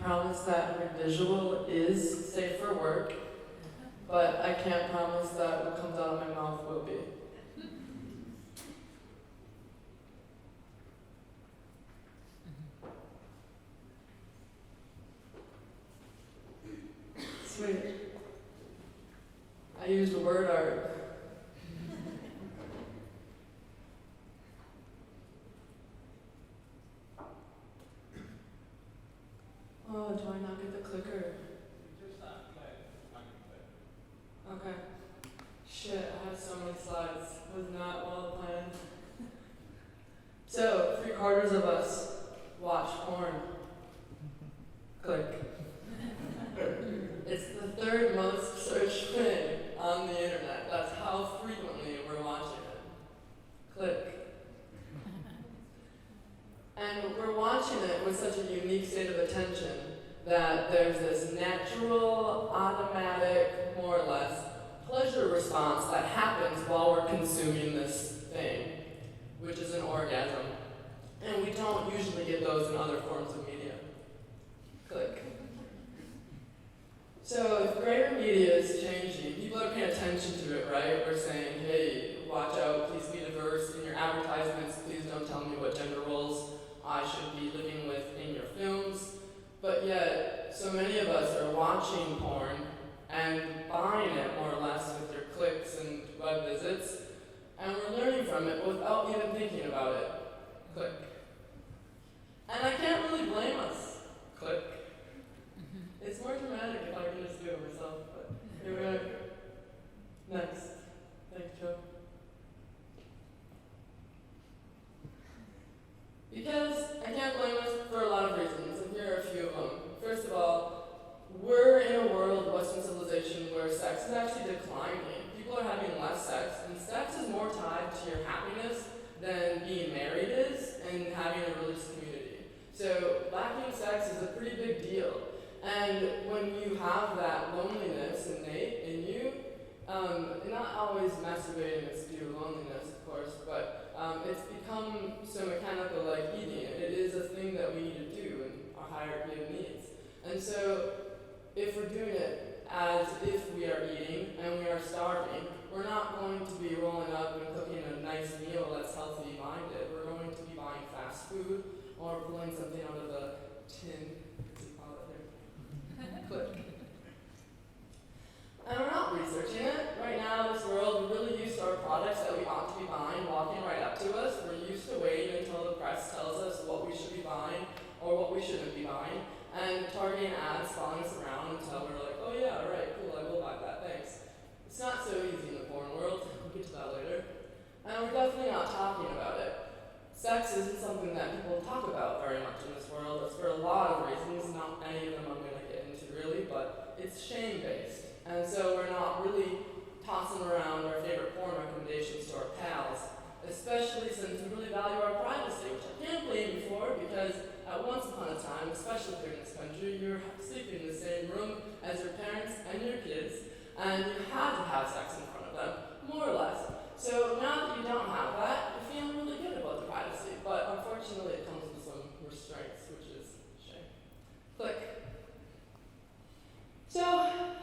promise that your visual is safe for work, but I can't promise that what comes out of my mouth will be. Sweet. I used word art. Oh, do I not get the clicker? Okay. Shit, I have so many slides. It was not well planned. So, 3/4 of us watch porn. Click. It's the third most searched thing on the internet. That's how frequently we're watching it. Click. And we're watching it with such a unique state of attention that there's this natural, automatic, more or less, pleasure response that happens while we're consuming this thing, which is an orgasm. And we don't usually get those in other forms of media. Click. So if greater media is changing, people are paying attention to it, right? We're saying, hey, watch out, please be diverse in your advertisements, please don't tell me what gender roles I should be living with in your films. But yet, so many of us are watching porn and buying it more or less with their clicks and web visits, and we're learning from it without even thinking about it. Click. And I can't really blame us. Click. It's more dramatic if I can just do it myself, but here we are. Next. Thanks, Joe. Because I can't blame us for a lot of reasons, and here are a few of them. First of all, we're in a world, Western civilization, where sex is actually declining. People are having less sex, and sex is more tied to your happiness than being married is and having a religious community. So lacking sex is a pretty big deal. And when you have that loneliness innate in you, not always masturbating is due to loneliness, of course, but it's become so mechanical like eating. It is a thing that we need to do in our hierarchy of needs. And so if we're doing it as if we are eating and we are starving, we're not going to be rolling up and cooking a nice meal that's healthy minded. We're going to be buying fast food or pulling something out of a tin. Click. And we're not researching it. Right now in this world, we're really used to our products that we ought to be buying walking right up to us. We're used to waiting until the press tells us what we should be buying or what we shouldn't be buying, and targeting ads following us around until we're like, oh yeah, all right, cool, I will buy that, thanks. It's not so easy in the porn world. We'll get to that later. And we're definitely not talking about it. Sex isn't something that people talk about very much in this world. It's for a lot of reasons, not any of them I'm going to get into really, but it's shame-based. And so we're not really tossing around our favorite porn recommendations to our pals, especially since we really value our privacy, which I can't blame you for, because at once upon a time, especially here in this country, you're sleeping in the same room as your parents and your kids, and you had to have sex in front of them, more or less. So now that you don't have that, you're feeling really good about the privacy, but unfortunately it comes with some restraints, which is a shame. Click. So,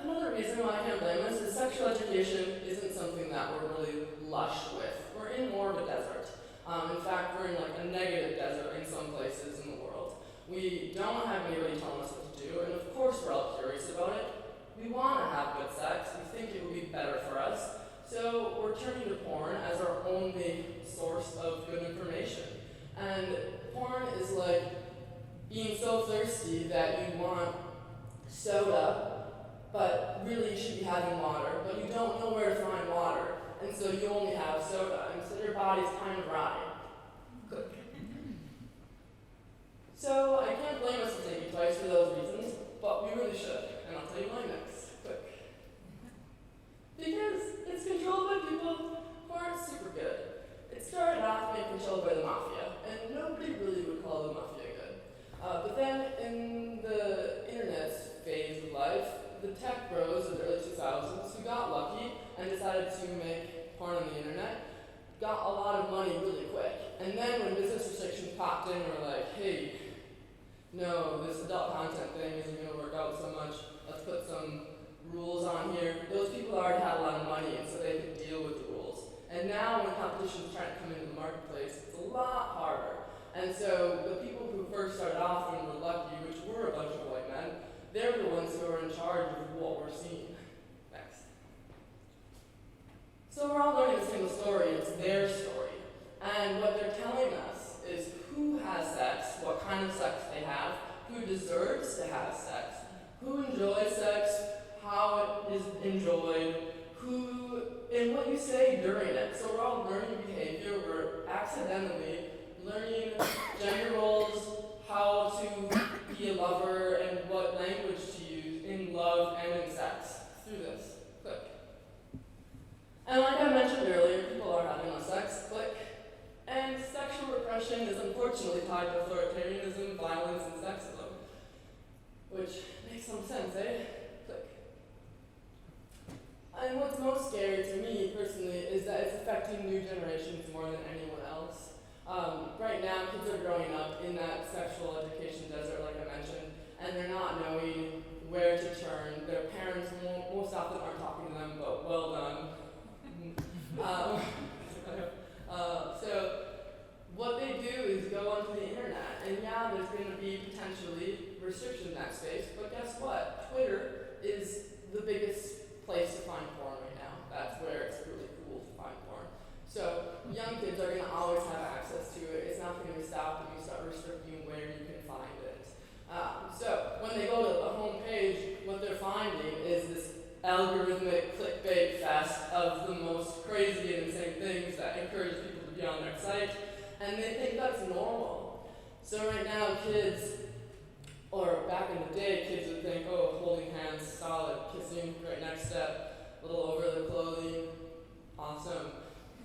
another reason why I can't blame us is sexual education isn't something that we're really lush with. We're in more of a desert. In fact, we're in like a negative desert in some places in the world. We don't have anybody telling us what to do, and of course we're all curious about it. We want to have good sex. We think it would be better for us. So we're turning to porn as our only source of good information. And porn is like being so thirsty that you want soda, but really you should be having water, but you don't know where to find water, and so you only have soda, and so your body's kind of rotting. Click. So I can't blame us for taking twice for those reasons, but we really should, and I'll tell you why next. Click. Because it's controlled by people who aren't super good. It started off being controlled by the mafia, and nobody really would call the mafia good. But then in the internet phase of life, the tech bros of the early 2000s who got lucky and decided to make porn on the internet got a lot of money really quick. And then when business restrictions popped in and were like, hey, no, this adult content thing isn't going to work out so much. Let's put some rules on here. Those people already had a lot of money, and so they could deal with the rules. And now when competition is trying to come into the marketplace, it's a lot harder. And so the people who first started off and were lucky, which were a bunch of white men, they're the ones who are in charge of what we're seeing next. So we're all learning a single story. It's their story. And what they're telling us is who has sex, what kind of sex they have, who deserves to have sex, who enjoys sex, how it is enjoyed, who, and what you say during it. So we're all learning behavior. We're accidentally learning gender roles, how to be a lover, and what language to use in love and in sex through this. Click. And like I mentioned earlier, people are having less sex. Click. And sexual repression is unfortunately tied to authoritarianism, violence, and sexism. Which makes some sense, eh? Click. And what's most scary to me personally is that it's affecting new generations more than anyone else. Right now, kids are growing up in that sexual education desert, like I mentioned, and they're not knowing where to turn. Their parents most often aren't talking to them, but well done. So what they do is go onto the internet, and yeah, there's going to be potentially restriction in that space, but guess what? Twitter is the biggest place to find porn right now. That's where it's really cool to find porn. So young kids are going to always have access to it. It's not going to be stopped when you start restricting where you can find it. So when they go to the home page, what they're finding is this algorithmic clickbait fest of the most crazy and insane things that encourage people to be on their site, and they think that's normal. So right now, kids, or back in the day, kids would think, oh, holding hands, solid, kissing, great next step, a little over the clothing, awesome.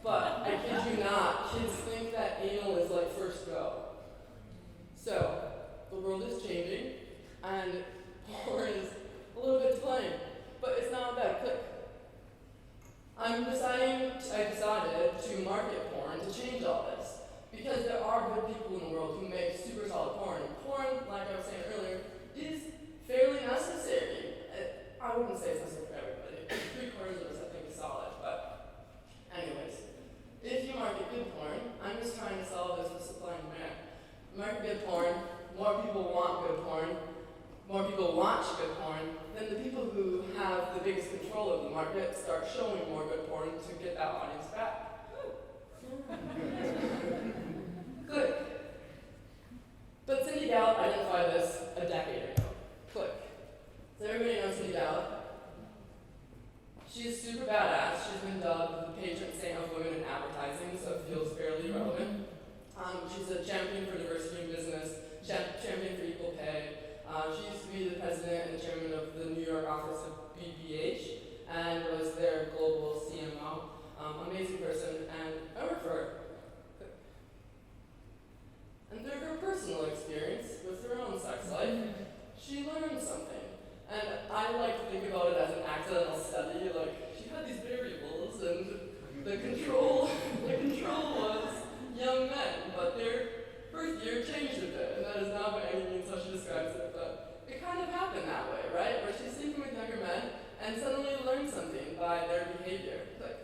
But I kid you not, kids think that anal is like first go. So the world is changing, and porn is a little bit to blame, but it's not bad. Click. I decided to market porn to change all this, because there are good people in the world who make super solid porn. And porn, like I was saying earlier, is fairly necessary. I wouldn't say it's necessary for everybody. 3/4 of us, I think, is solid, but anyways. If you market good porn, I'm just trying to solve this with supply and demand. Market good porn, more people want good porn, more people watch good porn, then the people who have the biggest control of the market start showing more good porn to get that audience back. Click. But Cindy Gallup identified this a decade ago. Click. Does everybody know Cindy Gallup? She's super badass. She's been dubbed the patron saint of women in advertising, so it feels fairly relevant. She's a champion for diversity in business, champion for equal pay. She used to be the president and chairman of the New York office of BBH, and was their global CMO. Amazing person, and I work for her. And through her personal experience with her own sex life, she learned something. And I like to think about it as an accidental study, like she had these variables, and the control was young men, but their birth year changed a bit, and that is not by any means how she describes it, but it kind of happened that way, right? Where she's sleeping with younger men, and suddenly learned something by their behavior. Click.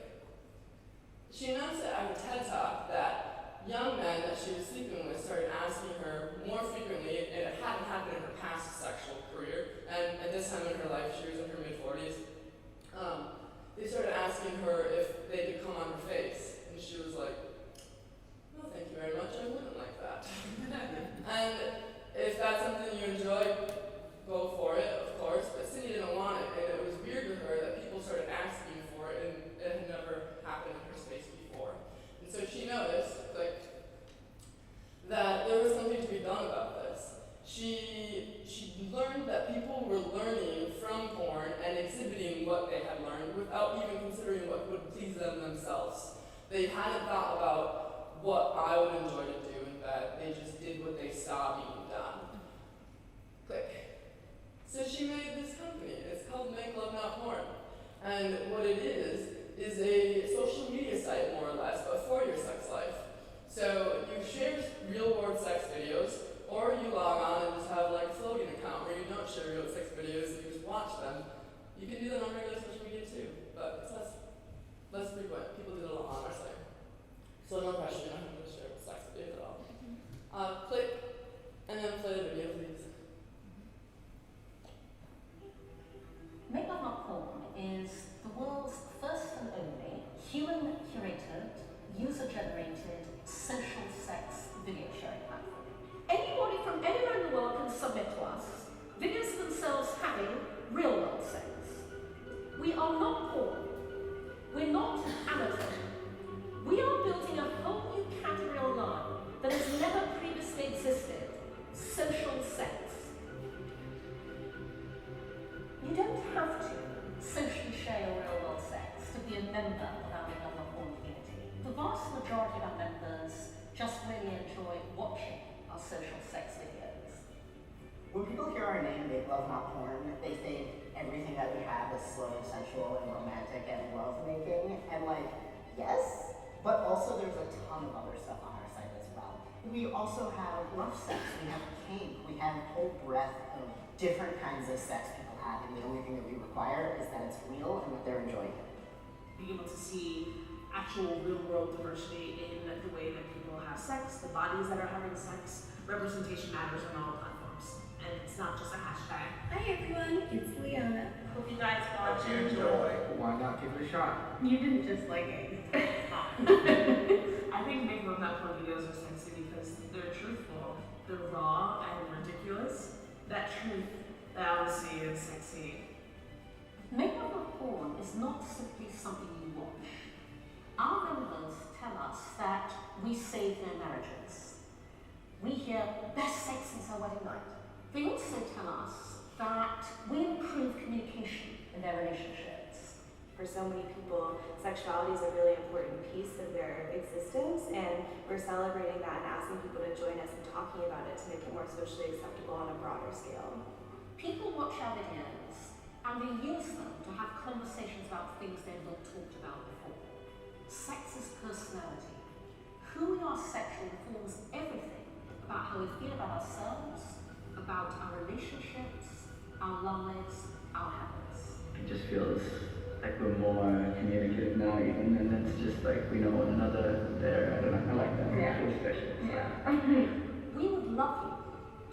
She announced at a TED Talk that young men that she was sleeping with started asking her more frequently, and it hadn't happened in her past sexual career, and at this time in her life, she was in her mid-40s, they started asking her if they could come on her face, and she was like, no, thank you very much, I wouldn't like that. And if that's something you enjoy, go for it, of course, but Cindy didn't want it, and it was weird to her that people started asking for it, and it had never happened in her space before. And so she noticed, like, that there was something to be done about this. She learned that people were learning from porn and exhibiting what they had learned without even considering what would please them themselves. They hadn't thought about what I would enjoy to do, and that they just did what they saw being done. Click. So she made this company. It's called MakeLoveNotPorn. And what it is a social media site, more or less, but for your sex life. So you share real-world sex videos, or you log on and just have share real sex videos and you just watch them. You can do that on regular social media too, but it's less frequent. People do it a lot on our site. So no pressure, you don't have to share sex videos at all. Click and then play the video, please. MakeLoveNotPorn is the world's first and only human-curated, user-generated social sex video sharing platform. Anybody from anywhere in the world can submit to us videos of themselves having real-world sex. We are not porn. We're not amateur. We are building a whole new category online that has never previously existed: social sex. You don't have to socially share your real-world sex to be a member of our MakeLoveNotPorn community. The vast majority of our members just really enjoy watching our social sex videos. When people hear our name, Make Love Not Porn, they think everything that we have is slow, sensual, and romantic, and love-making, and yes, but also there's a ton of other stuff on our site as well. We also have love sex, we have kink, we have a whole breadth of different kinds of sex people have, and the only thing that we require is that it's real and that they're enjoying it. Being able to see actual real-world diversity in the way that people have sex, the bodies that are having sex, representation matters on all platforms. And it's not just a hashtag. Hi everyone, it's Leona. Hope you guys watch Hope you enjoy. Why not give it a shot? You didn't just like it. I think MakeLoveNotPorn videos are sexy because they're truthful, they're raw and ridiculous. That truth, that honesty is sexy. MakeLoveNotPorn is not simply something you watch. Our members tell us that we save their marriages. We hear best sex since our wedding night. They also tell us that we improve communication in their relationships. For so many people, sexuality is a really important piece of their existence, and we're celebrating that and asking people to join us in talking about it to make it more socially acceptable on a broader scale. People watch our videos and they use them to have conversations about things they've not talked about before. Sex is personality. Who we are sexually informs everything about how we feel about ourselves, about our relationships, our lives, our habits. It just feels like we're more communicative now even, and it's just like we know one another there. I don't know, I like that. Yeah. It feels special. Yeah. We would love you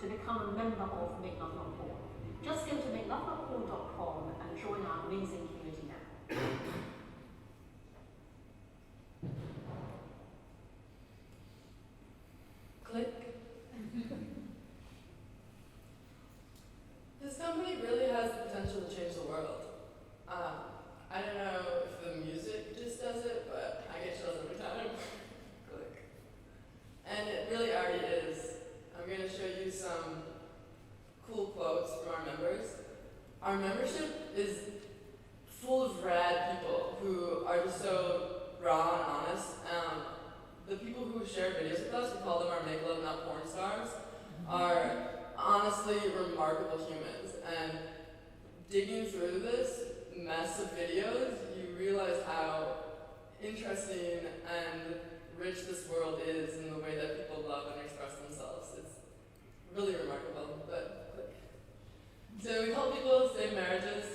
to become a member of MakeLoveNotPorn. Just go to MakeLoveNotPorn.com and join our amazing community now. Click. This company really has the potential to change the world. I don't know if the music just does it, but I get chills every time. Click. And it really already is. I'm going to show you some cool quotes from our members. Our membership is full of rad people who are just so raw and honest. The people who share videos with us, we call them our Make Love Not Porn stars, are honestly remarkable humans. And digging through this mess of videos, you realize how interesting and rich this world is in the way that people love and express themselves. It's really remarkable, but click. So we help people save marriages.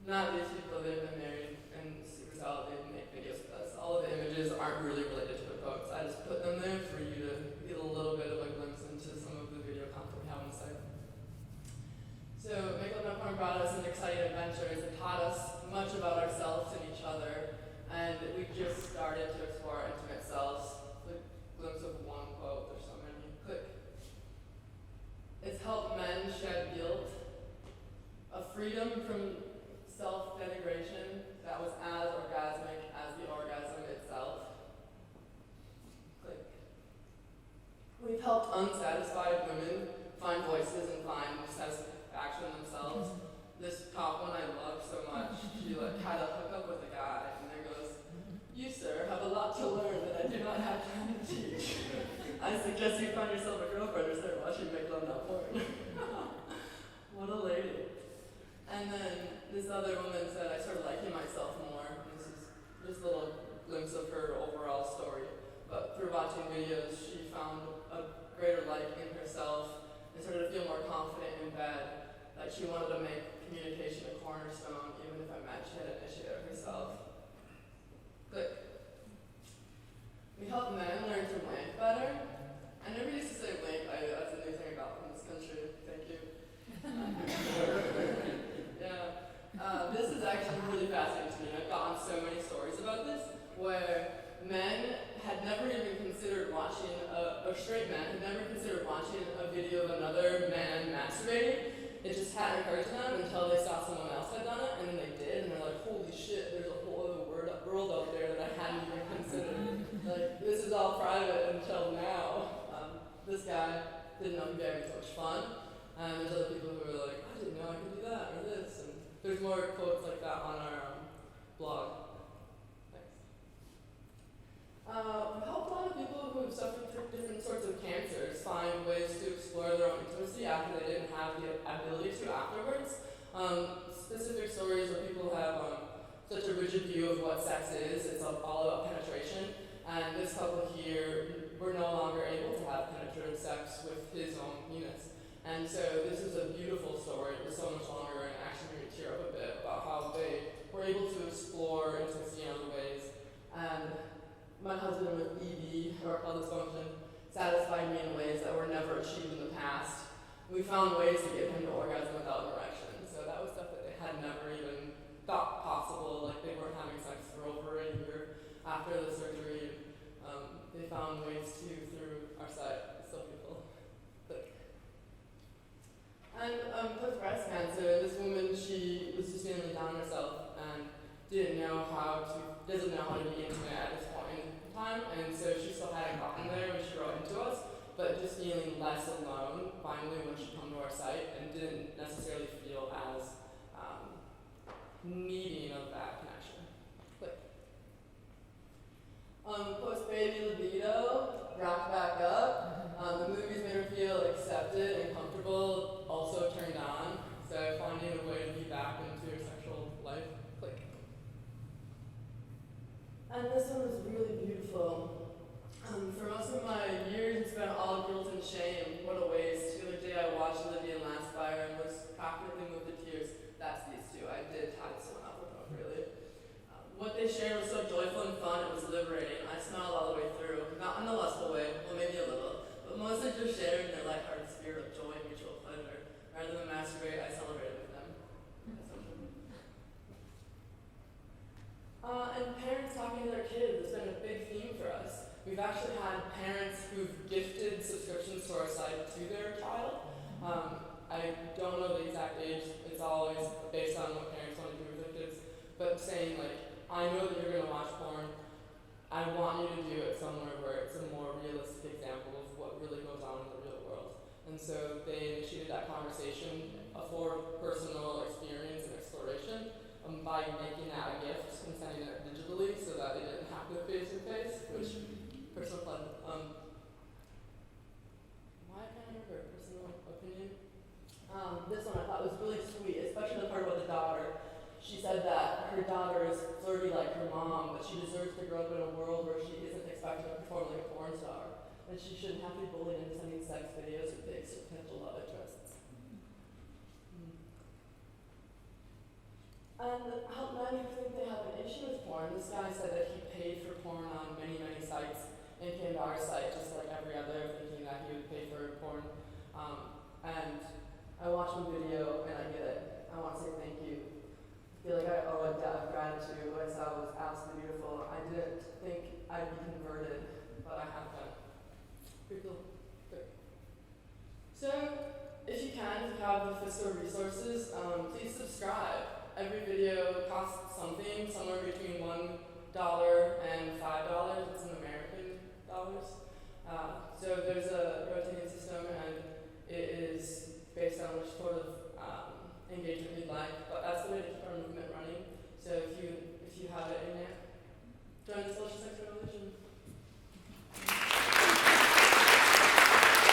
Not these people, they've been married and super solid, they make videos with us. All of the images aren't really related to the quotes. I just put them there for you to get a little bit of a glimpse into some of the video content we have on the site. So MakeLoveNotPorn brought us an exciting adventures. It taught us much about ourselves and each other, and we just started to explore our intimate selves. A glimpse of one quote, there's so many. Click. It's helped men shed guilt, a freedom from self-denigration that was as orgasmic as the orgasm itself. Click. We've helped unsatisfied women find voices and find satisfaction themselves. This top one I love so much. She had a hookup with a guy, and there goes, "You, sir, have a lot to learn that I do not have time to teach. I suggest you find yourself a girlfriend or start watching MakeLoveNotPorn." What a lady. And then this other woman said, "I started liking myself more." And this is just a little glimpse of her overall story. But through watching videos, she found a greater like in herself and started to feel more confident in bed. that she wanted to make communication a cornerstone, even if it meant she had to initiate it herself. Click. We help men learn to wank better. I never used to say wank, that's a new thing I got from this country. Thank you. Yeah. This is actually really fascinating to me. I've gotten so many stories about this where men had never even considered watching, or straight men had never considered watching a video of another man masturbating. It just hadn't occurred to them until they saw someone else had done it, and then they did, and they're like, holy shit, there's a whole other world out there that I hadn't even considered. Like, this is all private until now. This guy didn't know he'd be having so much fun, and there's other people who are like, I didn't know I could do that, or this, and there's more quotes like that on our blog. Thanks. We helped a lot of people who have suffered from different sorts of cancers find ways to explore their own intimacy after they didn't have the ability to afterwards. Specific stories where people have such a rigid view of what sex is, it's all about penetration, and this couple here were no longer able to have penetrative sex with his own penis. And so this is a beautiful story. It was so much longer and actually made me tear up a bit about how they were able to explore intimacy in other ways. And my husband with ED, erectile dysfunction, satisfied me in ways that were never achieved in the past. We found ways to get him to orgasm without erection. So that was stuff that they had never even thought possible. Like, they weren't having sex for over a year after the surgery. They found ways to through our site. It's so beautiful. And with breast cancer, this woman, she was just feeling down on herself and doesn't know how to be intimate at this point in time, and so she still hadn't gotten there when she wrote into us, but just feeling less alone finally when she came to our site and didn't necessarily feel as needing of that connection. Post-baby libido, wrapped back up. The movies made her feel accepted and comfortable, also turned on. So finding a way to be back into your sexual life. Click. And this one was really beautiful. For most of my years, it's been all guilt and shame. What a waste. The other day I watched Olivia and Last Fire and was practically moved to tears. That's these two. I did tie this one up with them, really. What they shared was so joyful and fun, it was liberating. I smiled all the way through. Not in a lustful way, well maybe a little, but mostly just sharing their lighthearted spirit of joy and mutual pleasure. Rather than masturbate, I celebrated with them. And parents talking to their kids has been a big theme for us. We've actually had parents who've gifted subscriptions to our site to their child. I don't know the exact age, it's always based on what parents want to do with their kids, but saying like, I know that you're going to watch porn. I want you to do it somewhere where it's a more realistic example of what really goes on in the real world. And so they initiated that conversation for personal experience and exploration by making that a gift and sending it digitally so that they didn't have to face-to-face, which personal pleasure. Why can't I remember personal opinion? This one I thought was really sweet, especially the part about the daughter. She said that her daughter is flirty like her mom, but she deserves to grow up in a world where she isn't expected to perform like a porn star, and she shouldn't have to be bullied into sending sex videos with big potential love interests. And how many think they have an issue with porn? This guy said that he paid for porn on many, many sites and came to our site just like every other, thinking that he would pay for porn. And I watched one video and I get it. I want to say thank you. I feel like I owe a debt of gratitude. What I saw was absolutely beautiful. I didn't think I'd be converted, but I have been. Pretty cool. Good. So, if you can, if you have the fiscal resources, please subscribe. Every video costs something, somewhere between $1 and $5. It's in American dollars. So there's a rotating system, and it is based on which sort of engagement you'd like, but that's the way to keep our movement running. So if you have it in it, join the social sex revolution.